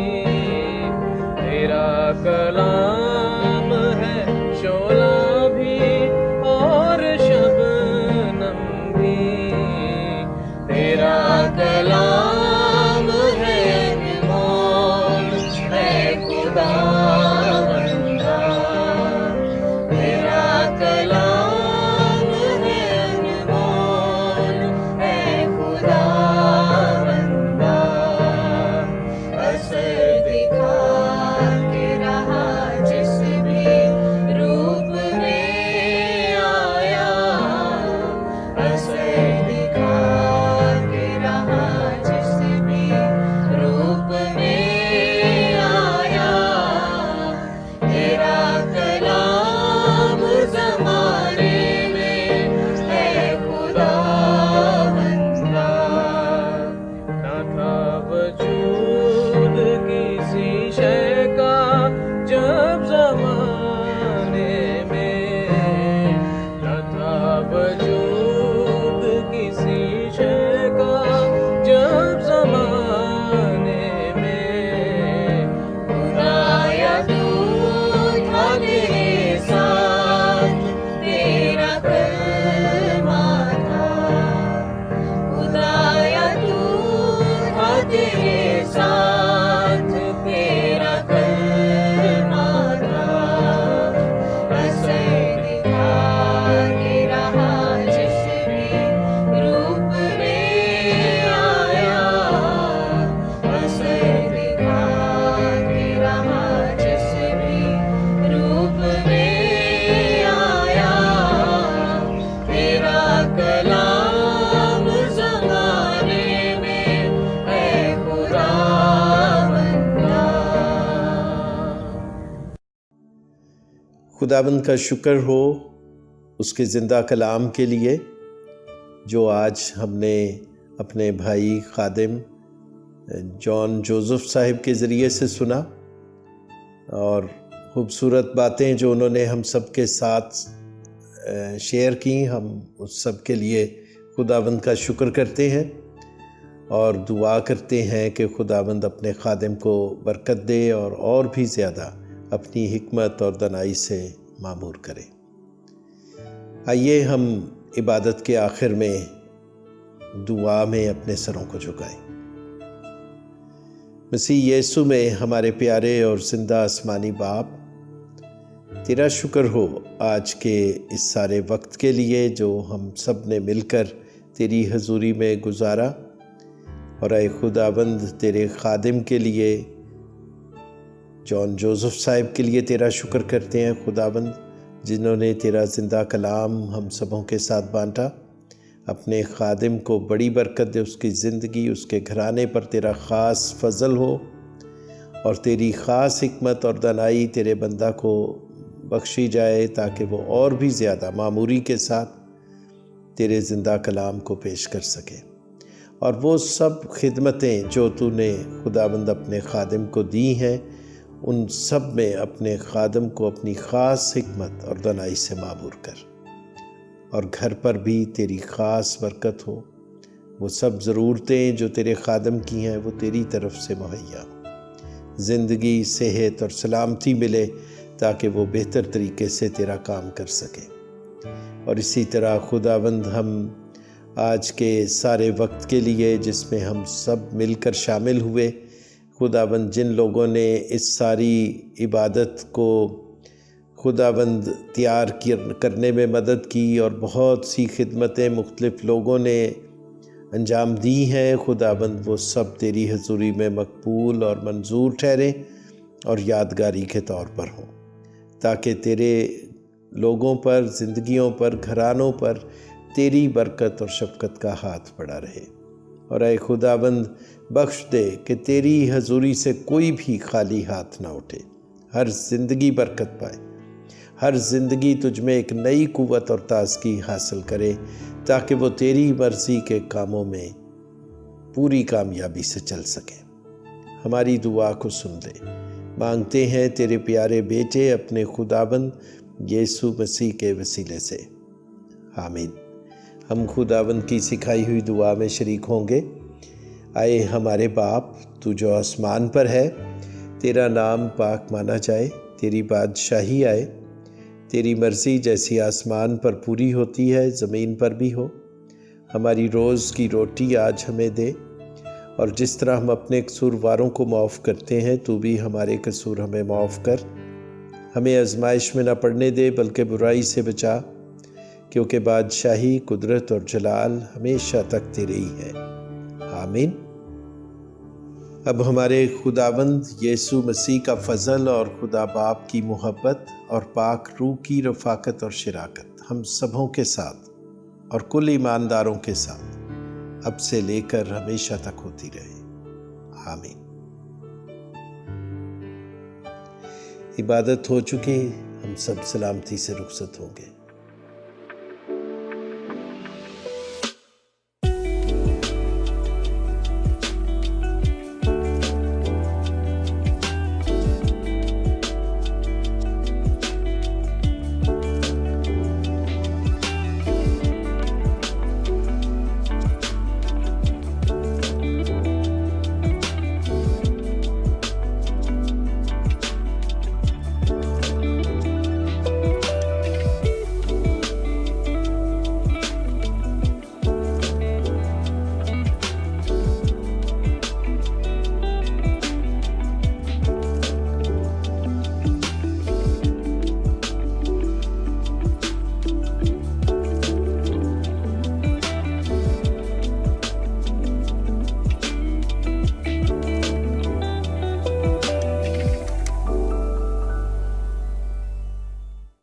तेरा कलाम है शोला भी और शबनम भी, तेरा कलाम है अनमोल है खुदावंदा, तेरा कलाम है अनमोल है खुदावंदा। असर दिखा के रहा जिस भी रूप में आया, असर दिखा के रहा जिस भी रूप में आया, तेरा कलाम ज़माने में है खुदावंदा। ना था वजूद किसी शय का जब ज़माने में, ना था वजूद किसी शय का जब ज़माने में, खुदाया तू था तेरे साथ, तेरा कलमा था, खुदाया तू था तेरे साथ, तेरा कलमा था। असर दिखा के रहा जिस भी रूप में आया, असर दिखा के रहा जिस भी रूप में आया, तेरा कलाम ज़माने में है खुदावंदा। खुदाबंद का शुक्र हो उसके ज़िंदा कलाम के लिए, जो आज हमने अपने भाई खादिम जॉन जोसेफ साहिब के ज़रिए से सुना। और खूबसूरत बातें जो उन्होंने हम सब के साथ शेयर की, हम उस सब के लिए खुदावंद का शुक्र करते हैं और दुआ करते हैं कि खुदावंद अपने खादिम को बरकत दे और भी ज़्यादा अपनी हिकमत और दनाई से मामूर करे। आइए हम इबादत के आखिर में दुआ में अपने सरों को झुकाएं। मसीह यीशु में हमारे प्यारे और जिंदा आसमानी बाप, तेरा शुक्र हो आज के इस सारे वक्त के लिए जो हम सब ने मिलकर तेरी हजूरी में गुजारा। और ऐ खुदाबंद, तेरे खादिम के लिए, जॉन जोसेफ साहिब के लिए तेरा शुक्र करते हैं खुदाबंद, जिन्होंने तेरा ज़िंदा कलाम हम सबों के साथ बांटा। अपने खादिम को बड़ी बरकत दे, उसकी ज़िंदगी, उसके घराने पर तेरा ख़ास फजल हो और तेरी ख़ास हिकमत और दनाई तेरे बंदा को बख्शी जाए, ताकि वो और भी ज़्यादा मामूरी के साथ तेरे ज़िंदा कलाम को पेश कर सके। और वो सब खिदमतें जो तूने खुदाबंद अपने खादिम को दी हैं, उन सब में अपने खादिम को अपनी ख़ास हिकमत और दनाई से मामूर कर, और घर पर भी तेरी ख़ास बरकत हो। वो सब ज़रूरतें जो तेरे खादिम की हैं वो तेरी तरफ से मुहैया हो। ज़िंदगी, सेहत और सलामती मिले ताकि वो बेहतर तरीके से तेरा काम कर सके। और इसी तरह खुदाबंद, हम आज के सारे वक्त के लिए जिसमें हम सब मिलकर शामिल हुए, खुदाबंद, जिन लोगों ने इस सारी इबादत को खुदाबंद तैयार करने में मदद की और बहुत सी खिदमतें मुख्तलिफ़ लोगों ने अंजाम दी हैं, खुदाबंद वो सब तेरी हजूरी में मकबूल और मंजूर ठहरें और यादगारी के तौर पर हों, ताकि तेरे लोगों पर, ज़िंदगियों पर, घरानों पर तेरी बरकत और शफ़क़त का हाथ पड़ा रहे। और ऐ खुदाबंद, बख्श दे कि तेरी हजूरी से कोई भी खाली हाथ ना उठे। हर ज़िंदगी बरकत पाए, हर ज़िंदगी तुझ में एक नई कुव्वत और ताज़गी हासिल करे, ताकि वो तेरी मर्ज़ी के कामों में पूरी कामयाबी से चल सके। हमारी दुआ को सुन ले, मांगते हैं तेरे प्यारे बेटे अपने खुदाबंद यीशु मसीह के वसीले से, आमीन। हम खुदाबंद की सिखाई हुई दुआ में शरीक होंगे। आए हमारे बाप, तू जो आसमान पर है, तेरा नाम पाक माना जाए, तेरी बादशाही आए, तेरी मर्ज़ी जैसी आसमान पर पूरी होती है ज़मीन पर भी हो। हमारी रोज़ की रोटी आज हमें दे, और जिस तरह हम अपने कसूरवारों को माफ़ करते हैं, तू भी हमारे कसूर हमें माफ़ कर। हमें आजमाइश में न पड़ने दे, बल्कि बुराई से बचा, क्योंकि बादशाही, कुदरत और जलाल हमेशा तक तेरे ही है, आमीन। अब हमारे खुदाबंद यीशु मसीह का फ़ज़ल और खुदा बाप की मोहब्बत और पाक रूह की रफ़ाकत और शराकत हम सबों के साथ और कुल ईमानदारों के साथ अब से लेकर हमेशा तक होती रहे, आमीन। इबादत हो चुकी, हम सब सलामती से रुखसत होंगे।